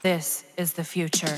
This is the future.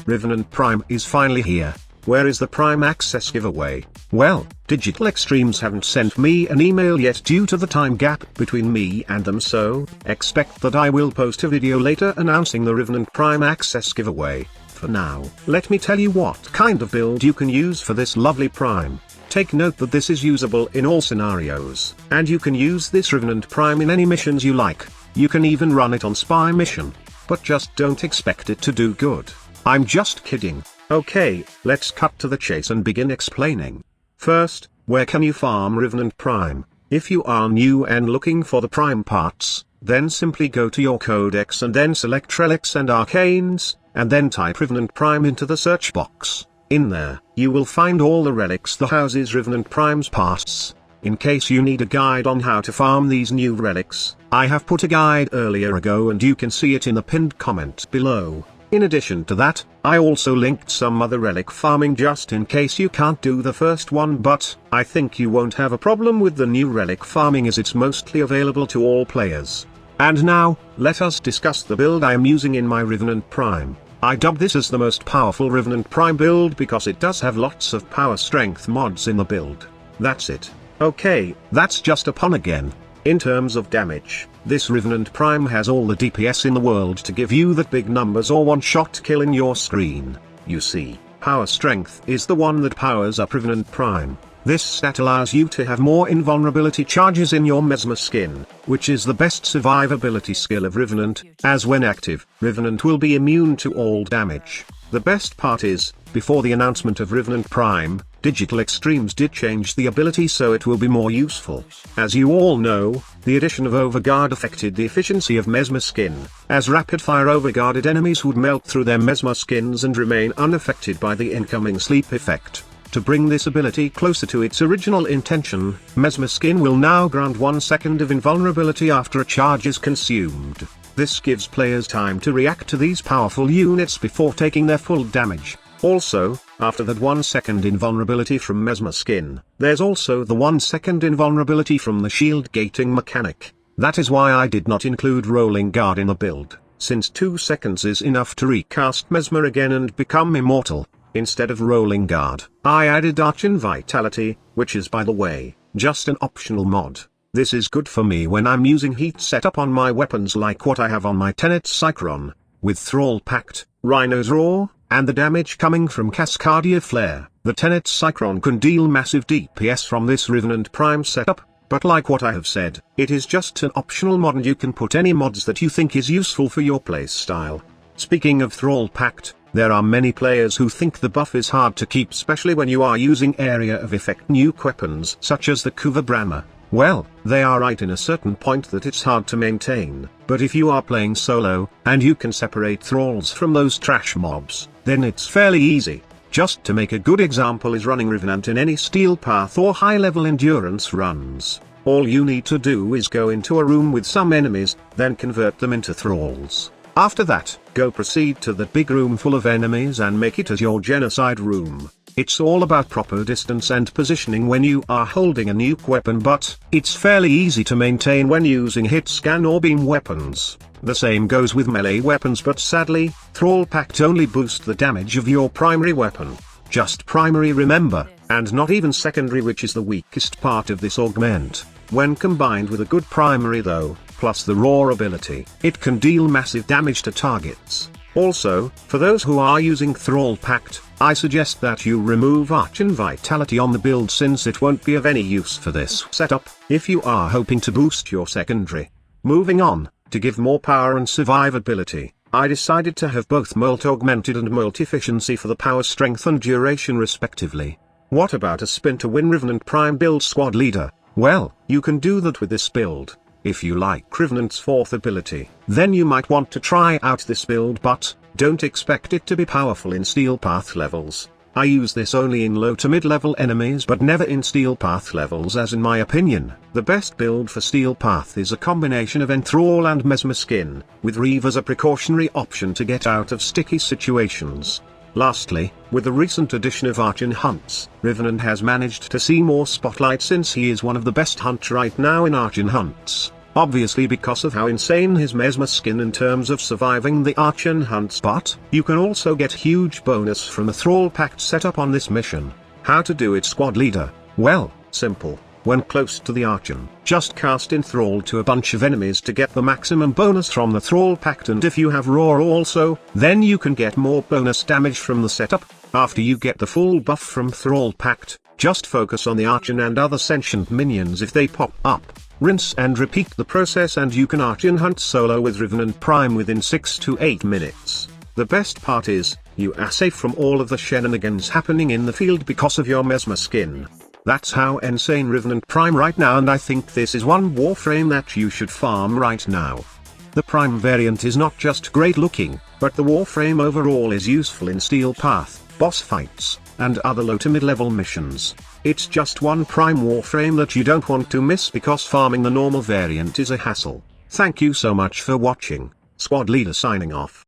Revenant Prime is finally here. Where is the Prime Access giveaway? Well, Digital Extremes haven't sent me an email yet due to the time gap between me and them, so expect that I will post a video later announcing the Revenant Prime Access giveaway. For now, let me tell you what kind of build you can use for this lovely Prime. Take note that this is usable in all scenarios, and you can use this Revenant Prime in any missions you like. You can even run it on spy mission. But just don't expect it to do good. I'm just kidding. Okay, let's cut to the chase and begin explaining. First, where can you farm Revenant Prime? If you are new and looking for the Prime parts, then simply go to your codex and then select Relics and Arcanes, and then type Revenant Prime into the search box. In there, you will find all the relics that houses Revenant Prime's parts. In case you need a guide on how to farm these new relics, I have put a guide earlier ago and you can see it in the pinned comment below. In addition to that, I also linked some other relic farming just in case you can't do the first one, but I think you won't have a problem with the new relic farming as it's mostly available to all players. And now, let us discuss the build I am using in my Revenant Prime. I dub this as the most powerful Revenant Prime build because it does have lots of power strength mods in the build. That's it. Okay, that's just a pun again. In terms of damage, this Revenant Prime has all the DPS in the world to give you that big numbers or one-shot kill in your screen. You see, power strength is the one that powers up Revenant Prime. This stat allows you to have more invulnerability charges in your Mesmer skin, which is the best survivability skill of Revenant, as when active, Revenant will be immune to all damage. The best part is, before the announcement of Revenant Prime, Digital Extremes did change the ability so it will be more useful. As you all know, the addition of Overguard affected the efficiency of Mesmer skin, as rapid-fire overguarded enemies would melt through their Mesmer skins and remain unaffected by the incoming sleep effect. To bring this ability closer to its original intention, Mesmer skin will now grant 1 second of invulnerability after a charge is consumed. This gives players time to react to these powerful units before taking their full damage. Also, after that 1 second invulnerability from Mesmer skin, there's also the 1 second invulnerability from the shield gating mechanic. That is why I did not include Rolling Guard in the build, since 2 seconds is enough to recast Mesmer again and become immortal. Instead of Rolling Guard, I added Archon Vitality, which is, by the way, just an optional mod. This is good for me when I'm using heat setup on my weapons like what I have on my Tenet Cycron, with Thrall Pact, Rhino's Roar, and the damage coming from Cascadia Flare. The Tenet Cycron can deal massive DPS from this Revenant Prime setup, but like what I have said, it is just an optional mod and you can put any mods that you think is useful for your playstyle. Speaking of Thrall Pact, there are many players who think the buff is hard to keep, especially when you are using area of effect nuke weapons such as the Kuva Brahma. Well, they are right in a certain point that it's hard to maintain, but if you are playing solo, and you can separate thralls from those trash mobs, then it's fairly easy. Just to make a good example is running Revenant in any steel path or high-level endurance runs. All you need to do is go into a room with some enemies, then convert them into thralls. After that, go proceed to that big room full of enemies and make it as your genocide room. It's all about proper distance and positioning when you are holding a nuke weapon, but it's fairly easy to maintain when using hit scan or beam weapons. The same goes with melee weapons, but sadly, Thrall Pact only boost the damage of your primary weapon. Just primary, remember, and not even secondary, which is the weakest part of this augment. When combined with a good primary though, plus the roar ability, it can deal massive damage to targets. Also, for those who are using Thrall Pact, I suggest that you remove Archon Vitality on the build since it won't be of any use for this setup, if you are hoping to boost your secondary. Moving on, to give more power and survivability, I decided to have both Mult-Augmented and Mult-Efficiency for the power strength and duration respectively. What about a spin to win Revenant Prime build squad leader? Well, you can do that with this build. If you like Revenant's 4th ability, then you might want to try out this build, but don't expect it to be powerful in Steel Path levels. I use this only in low to mid-level enemies but never in Steel Path levels, as in my opinion, the best build for Steel Path is a combination of Enthrall and Mesmer Skin, with Reeve as a precautionary option to get out of sticky situations. Lastly, with the recent addition of Archon Hunts, Revenant has managed to see more spotlight since he is one of the best hunts right now in Archon Hunts. obviously because of how insane his Mesmer skin in terms of surviving the Archon hunts, but you can also get huge bonus from the Thrall Pact setup on this mission. How to do it, squad leader? Well, simple. When close to the Archon, just cast Enthrall to a bunch of enemies to get the maximum bonus from the Thrall Pact, and if you have Roar also, then you can get more bonus damage from the setup. After you get the full buff from Thrall Pact, just focus on the Archon and other sentient minions if they pop up. Rinse and repeat the process and you can Archon hunt solo with Revenant Prime within 6 to 8 minutes. The best part is, you are safe from all of the shenanigans happening in the field because of your Mesmer skin. That's how insane Revenant Prime right now, and I think this is one Warframe that you should farm right now. The Prime variant is not just great looking, but the Warframe overall is useful in Steel Path, boss fights, and other low to mid-level missions. It's just one Prime Warframe that you don't want to miss because farming the normal variant is a hassle. Thank you so much for watching. Squad Leader signing off.